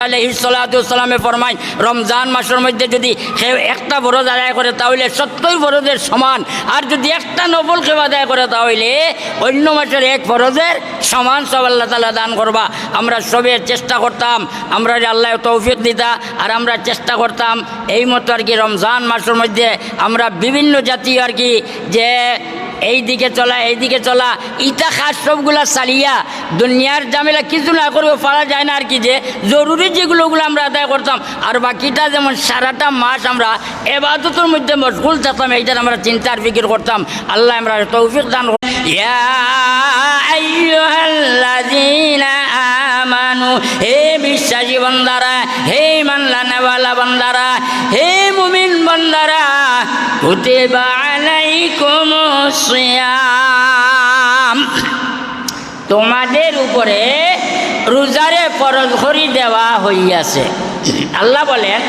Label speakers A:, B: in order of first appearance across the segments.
A: আলাইহিস সালাতু ওয়াস সালামে ফরমায় রমজান মাসের মধ্যে যদি কেউ একটা ফরজ আদায় করে তাহলে 70 ফরজের সমান, আর যদি একটা নফল কেউ আদায় করে তাহলে অন্য মাসের এক ফরজের সমান সব আল্লাহ তাআলা দান করবা। আমরা সবে চেষ্টা করতাম, আমরা আল্লাহ তৌফিক দিতা, আর আমরা চেষ্টা করতাম এই মতো আর কি রমজান মাসের মধ্যে আমরা বিভিন্ন জাতীয় আর কি যে এই দিকে চলা ইটা খাস সবগুলা চালিয়া দুনিয়ার ঝামেলা কিছু না করবো পারা যায় না আর কি, যে জরুরি যেগুলোগুলো আমরা আদায় করতাম, আর বাকিটা যেমন সারাটা মাস আমরা ইবাদতের মধ্যে মশগুল থাকতাম, এইটার আমরা চিন্তার ফিকির করতাম। আল্লাহ আমরা তৌফিক দান করুন। ইয়া আইয়ুহাল্লাযীনা আমানু, হে বিশ্বাসী বান্দারা, হে মানলানেওয়ালা বান্দারা, হে মুমিন বান্দারা, কুতিবা আলাইকুমুস সিয়াম, তোমাদের উপরে রোজারে ফরজ করে দেওয়া হইয়াছে। আল্লাহ বলেন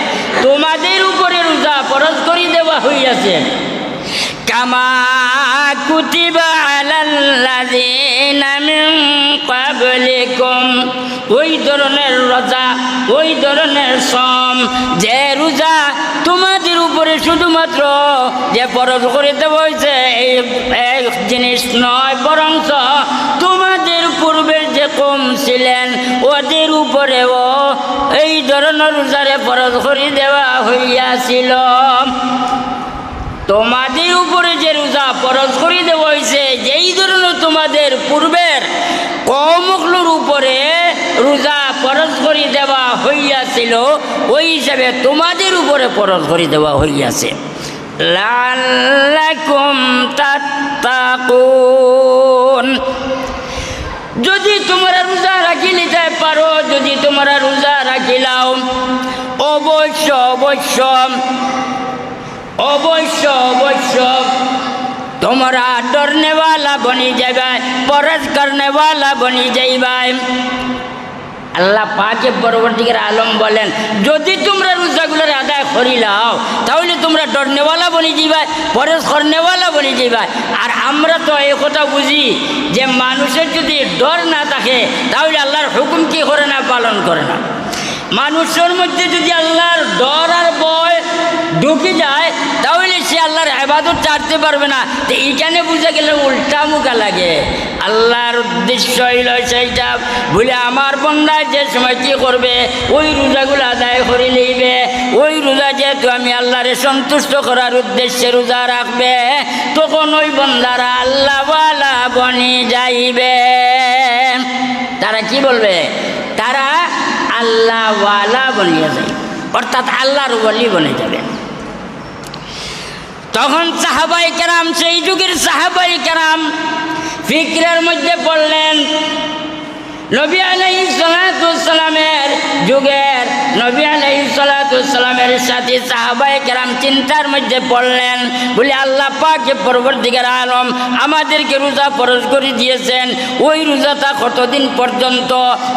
A: তোমাদের উপরে রোজা ফরজ করে দেওয়া হইয়াছে। কামা কুতিবা আলাল্লাযীনা মিন ক্বাবলিকুম, ওই ধরনের রোজা, ওই ধরনের সম, যে রোজা তোমাদের উপরে শুধুমাত্র যে ফরজ করে দেওয়া হয়েছে এই এক জিনিস নয়, বরং তোমাদের পূর্বে যে কম ছিলেন ওদের উপরেও এই ধরনের রোজারে ফরজ করে দেওয়া হইয়াছিল। তোমাদের উপরে যে রোজা ফরজ করে দেওয়া হয়েছে, যেই ধরনের তোমাদের পূর্বের কওমগুলোর উপরে রোজা ফরজ করে দেওয়া হইয়াছিল, ওই হিসাবে তোমাদের উপরে ফরজ করে দেওয়া হইয়াছে। লাআল্লাকুম তাত্তাকুন, যদি তোমরা রোজা রাখি নিতে পারো, যদি তোমরা রোজা রাখিলাও, অবশ্য অবশ্য অবশ্য অবশ্য তোমরা ডরনেওয়ালা বনি যাবে, পরজ করনেওয়ালা বনি যাইবে। আল্লাহ পাকে পরবর্তীকার আলম বলেন যদি তোমরা রোজাগুলোর আদায় করিলাও তাহলে তোমরা ডরনেওয়ালা বনি যাইবে, পরজ করনেওয়ালা বনি যাইবে। আর আমরা তো এই কথা বুঝি যে মানুষের যদি ডর না থাকে তাহলে আল্লাহর হুকুম কি করে না, পালন করে না। মানুষের মধ্যে যদি আল্লাহর ডর আর ভয় ঢুকে যায় তাহলে সে আল্লাহর ইবাদত ছাড়তে পারবে না। তো এইখানে বুঝে গেলে উল্টা মুখা লাগে। আল্লাহর উদ্দেশ্য হইল সেইটা, বলে আমার বন্দা যে সময় কী করবে ওই রোজাগুলো আদায় করে লইবে, ওই রোজা যেহেতু আমি আল্লাহরে সন্তুষ্ট করার উদ্দেশ্যে রোজা রাখবে, তখন ওই বন্দারা আল্লাহওয়ালা বনি যাইবে। তারা কি বলবে? তারা আল্লাহওয়ালা বনিয়ে যায়, অর্থাৎ আল্লাহর ওয়ালি বনে যাবে। তখন সাহাবায়ে কেরাম, সেই যুগের সাহাবায়ে কেরাম ফিকরের মধ্যে পড়লেন। নবী আলাইহিস সালাতু ওয়াস সালামের যুগের নবী আলাইহিস সালাতু ওয়াস সালামের সাথে সাহাবায়ে কেরাম চিন্তার মধ্যে পড়লেন, বলে আল্লাহ পাক পরবর্তীকার আলম আমাদেরকে রোজা ফরজ করে দিয়েছেন, ওই রোজাটা কতদিন পর্যন্ত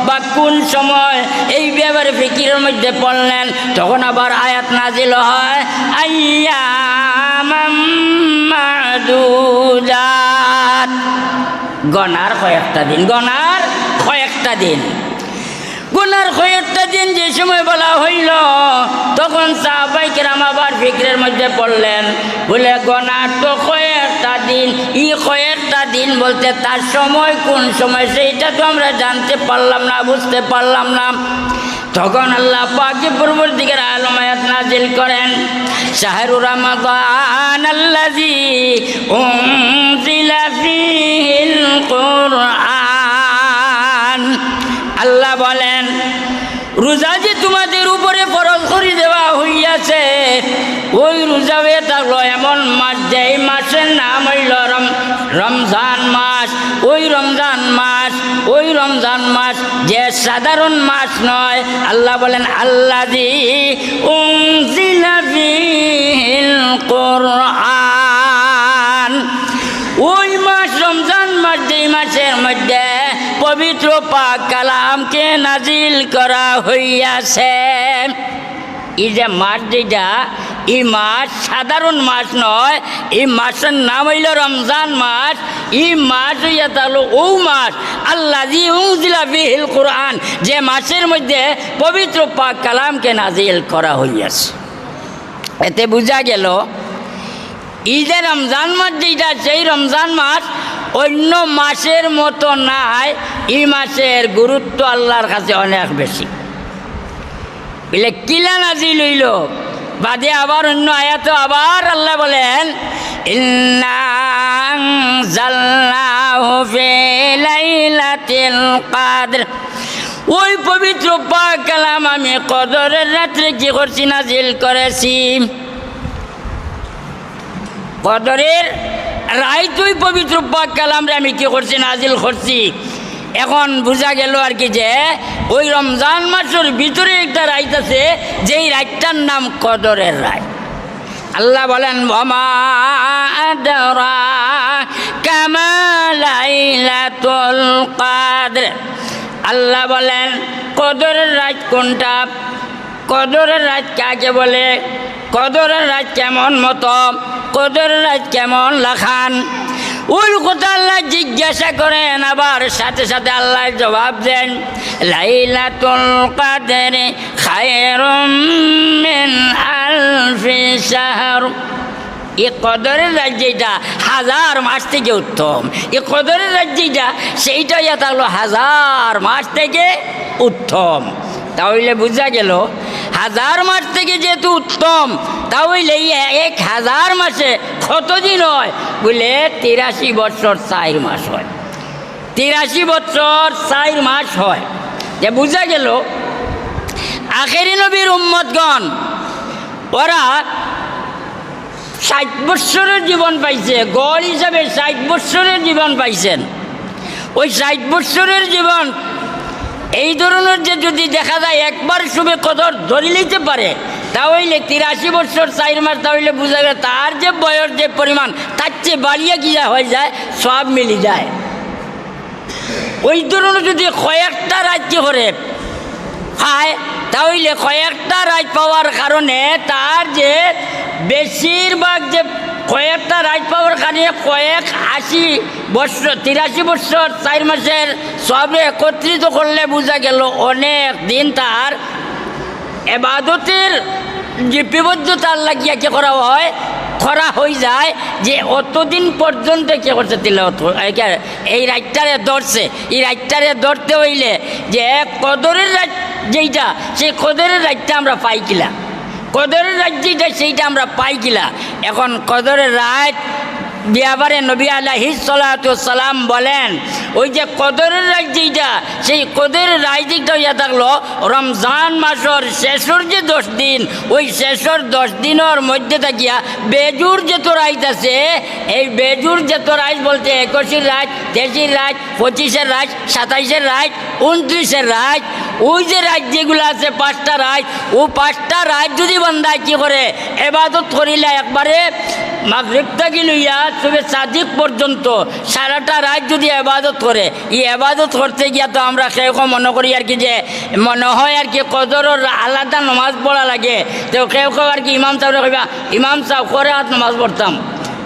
A: বা কোন সময়, এই ব্যাপারে ফিকিরের মধ্যে পড়লেন। তখন আবার আয়াত নাজিল হয়, আইয়ামাম মাদুদাত, গনার কয়েকটা দিন, গনার কয়েকটা দিন, গুনার কয়েকটা দিন যে সময় বলা হইল, তখন সাহাবায়ে কেরাম আবার ফিকরের মধ্যে পড়লেন, বলে গনার তো কয়েকটা দিন, ই কয়েকটা দিন বলতে তার সময় কোন সময় সেইটা তো আমরা জানতে পারলাম না, বুঝতে পারলাম না। তখন আল্লাহ পাক পরবর্তীকার আলম আয়াত নাজিল করেন, শাহরু রমাদান আল্লাযী উনজিলা ফীহিল কুরআন। আল্লাহ বলেন রোজা যে তোমাদের উপরে ফরজ করে দেওয়া হইয়াছে, ওই রোজা হয়ে থাকলো এমন মাস, যে এই মাসের নাম হইল রমজান মাস। ওই রমজান মাস, ওই রমজান মাস যে সাধারণ মাস নয়। আল্লাহ বলেন আল্লাযী উনজিলা ফীহিল কুরআন, ওই মাস রমজান মাস, যেই মাসের মধ্যে পবিত্র পাক কালামকে নাজিল করা হইয়াছে। এই যে মাস যেটা, এই মাস সাধারণ মাস নয়, এই মাসের নাম হইল রমজান মাস। এই মাস হইয়া তাহলে ও মাস আল্লাযী উনজিলা ফীহিল কুরআন, যে মাসের মধ্যে পবিত্র পাক কালামকে নাজিল করা হইয়াছে। এতে বোঝা গেল এই যে রমজান মাস যেটা, সেই রমজান মাস অন্য মাসের মতো নাই। এই মাসের গুরুত্ব আল্লাহর কাছে অনেক বেশি। বলে কিলা নাজিল হইল বাদে আবার অন্য আয়াত আবার আল্লাহ বলেন ইন্না আনজালনাহু ফি লাইলাতিল কদর, ওই পবিত্র পাক কালাম আমি কদরের রাত্রে কি করছি? নাজিল করেছি। কদরের রাত ওই পবিত্র পাক কালামরে আমি কি করছি? নাজিল করছি। এখন বোঝা গেল আর কি যে ওই রমজান মাসের ভিতরে একটা রাত আছে, যেই রাতটার নাম কদরের রাত। আল্লাহ বলেন ওমা আদরাকা মা লাইলাতুল কদর। আল্লাহ বলেন কদরের রাত কোনটা? কদরের রাত কাকে বলে? কদরের রাত কেমন মতো? কদরের রাত কেমন লাখান? ওই কথা আল্লাহ জিজ্ঞাসা করেন, আবার সাথে সাথে আল্লাহ জবাব দেন লাইলাতুল কদরে খায়রুম মিন আলফি শাহর। এই কদরের রাত যেটা হাজার মাস থেকে উত্তম। এই কদরের রাত যেটা সেইটাই থাকলো হাজার মাস থেকে উত্তম। তাহলে বোঝা গেল হাজার মাস থেকে যেহেতু উত্তম, তাহলে 1000 মাসে কতদিন হয়? বলে 83 বছর 4 মাস হয়। 83 বছর 4 মাস হয়। যে বোঝা গেল আখেরি নবীর উম্মতগণ ওরা 60 বৎসরের জীবন পাইছে। গড় হিসাবে 60 বৎসরের জীবন পাইছেন। ওই 60 বৎসরের জীবন এই ধরনের যে যদি দেখা যায় একবার শুভে কদর ধরে নিতে পারে, তাহলে 83 বছর 4 মাস, তাহলে বোঝা গেল তার যে বয়স যে পরিমাণ তার চেয়ে বাড়িয়ে গিয়া হয়ে যায়, সব মিলে যায়। ওই ধরনের যদি কয়েকটা রাজ্য করে খায়, তাহলে কয়েকটা রাজ পাওয়ার কারণে তার যে বেশিরভাগ যে কয়েকটা রাজ পাওয়ার কারণে 80 বছর 83 বছর 4 মাসের সবে একত্রিত করলে বোঝা গেল অনেক দিন তার এবাদতের যে বিবদ্ধতা আল্লাহ গিয়া কে করা হয়, করা হয়ে যায় যে অতদিন পর্যন্ত কে করছে তিলাওয়াত। এই রাতটারে ধরছে, এই রাতটারে ধরতে হইলে যে কদরের রাত যেইটা, সেই কদরের রাতটা আমরা পাই কিলা, কদরের রাত যেইটা সেইটা আমরা পাই কিলা। এখন কদরের রাত ব্যাপারে নবী আলাইহিস সালাতু সালাম বলেন ওই যে কদরের রাত যেইটা, সেই কদরের রাত যেটা হইয়া থাকলো রমজান মাসের শেষের যে 10 দিন, ওই শেষের 10 দিনের মধ্যে থাকিয়া বেজুর যত রাত আছে, এই বেজুর যত রাত বলতে 21 রাত, 23 রাত, 25 রাত, 27 রাত, 29 রাত, ওই যে রাত যেগুলো আছে 5টা রাত, ও 5টা রাত যদি বান্দায় কি করে এবাদত করিলে একবারে মাগরিব থেকে লইয়া তবে সাদিক পর্যন্ত সারাটা রাত যদি এবাদত করে, এই এবাদত করতে গিয়া তো আমরা কেউ মনে করি আর কি যে মনে হয় আর কি কদরের আলাদা নমাজ পড়া লাগে। তো কেউ আর কি ইমাম সাহেব কইবা ইমাম সাহেব করে হাত নমাজ পড়তাম,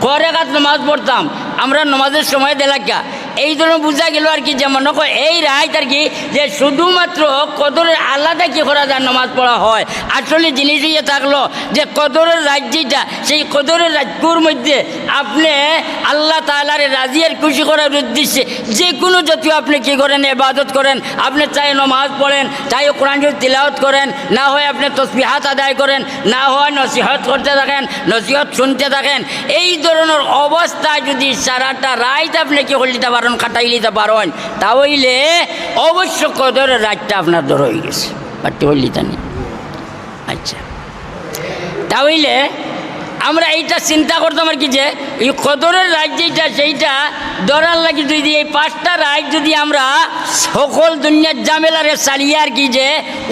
A: করে হাত নমাজ পড়তাম, আমরা নমাজের সময় দেলাকা এই জন্য বোঝা গেল আর কি যে মনে কর এই রাত আর কি যে শুধুমাত্র কদরের আলাদা কি করা যায় নমাজ পড়া হয়। আসলে জিনিস ইয়ে থাকলো যে কদরের রাত যেটা, সেই কদরের রাতগুলোর মধ্যে আপনি আল্লাহ তাআলার রাজিয়ার খুশি করার উদ্দেশ্যে যে কোনো জাতীয় আপনি কী করেন ইবাদত করেন, আপনি চাই নমাজ পড়েন, চাই কোরআন শরীফ তিলাওয়াত করেন, না হয় আপনি তসবিহাত আদায় করেন, না হয় নসিহত করতে থাকেন, নসিহত শুনতে থাকেন। এই ধরনের অবস্থায় যদি সারাটা রাত আপনি কি করে নিতে পারেন, কাটাই নিতে পারেন, তাহলে অবশ্য কদরের রাতটা আপনার ধর হয়ে গেছে। পারতে হইলি জানি। আচ্ছা, তাহলে আমরা এইটা চিন্তা করতাম আর কি যে এই কদরের রাত যেটা সেইটা ধরার লাগে যদি এই 5টা রাত যদি আমরা সকল দুনিয়ার জামেলারে চালিয়ে আর কি যে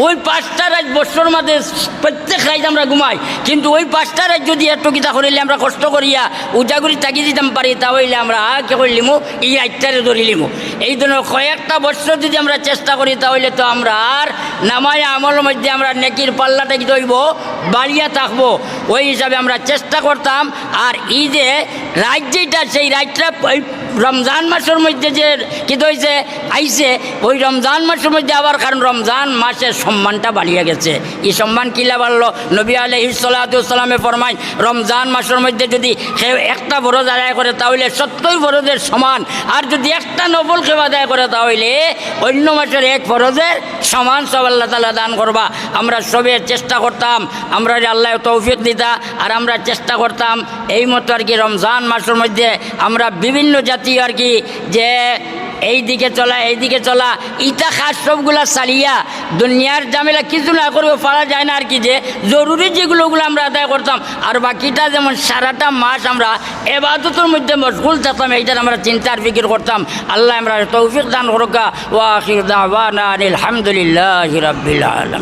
A: ওই 5টা রাত বছর মাঝে প্রত্যেক রাত আমরা ঘুমাই, কিন্তু ওই 5টা রাত যদি এত কিতা করিলে আমরা কষ্ট করিয়া উজাগুড়ি তাকি দিতাম পারি, তাহলে আমরা কে করলিমু এই রাতটারে ধরিলিমু। এই ধরনের কয়েকটা বছর যদি আমরা চেষ্টা করি তাহলে তো আমরা আর নামায় আমলের মধ্যে আমরা নেকির পাল্লাটা কি ধরব বাড়িয়া থাকবো। ওই হিসাবে আমরা চেষ্টা করতাম। আর এই যে রাত যেটা সেই রাতটা ওই রমজান মাসের মধ্যে যে কি হয়েছে আইছে, ওই রমজান মাসের মধ্যে আবার, কারণ রমজান মাসের সম্মানটা বাড়িয়ে গেছে। এই সম্মান কিলা বাড়লো? নবী আলাইহিস সালাতু ওয়াস সালামে ফরমায় রমজান মাসের মধ্যে যদি কেউ একটা ফরজ আদায় করে তাহলে 70 ফরজের সমান, আর যদি একটা নফল কেউ আদায় করে তাহলে অন্য মাসের 1 ফরজের সমান সব আল্লাহ তাআলা দান করবা। আমরা সবে চেষ্টা করতাম, আমরা আল্লাহ তৌফিক দিতা, আর আমরা চেষ্টা করতাম এই মতো আর কি রমজান মাসের মধ্যে আমরা বিভিন্ন জাতি আর কি যে এই দিকে চলা ইটা খাস সবগুলা চালিয়া দুনিয়ার জামেলা কিছু না করবো পারা যায় না আর কি, যে জরুরি যেগুলোগুলো আমরা আদায় করতাম, আর বাকিটা যেমন সারাটা মাস আমরা এবাদতের মধ্যে মশগুল থাকতাম, এইটার আমরা চিন্তার ফিকির করতাম। আল্লাহ আমরা তৌফিক দান করুক। ওয়া আখির দাওয়ানা আলহামদুলিল্লাহি রাব্বিল আলামিন।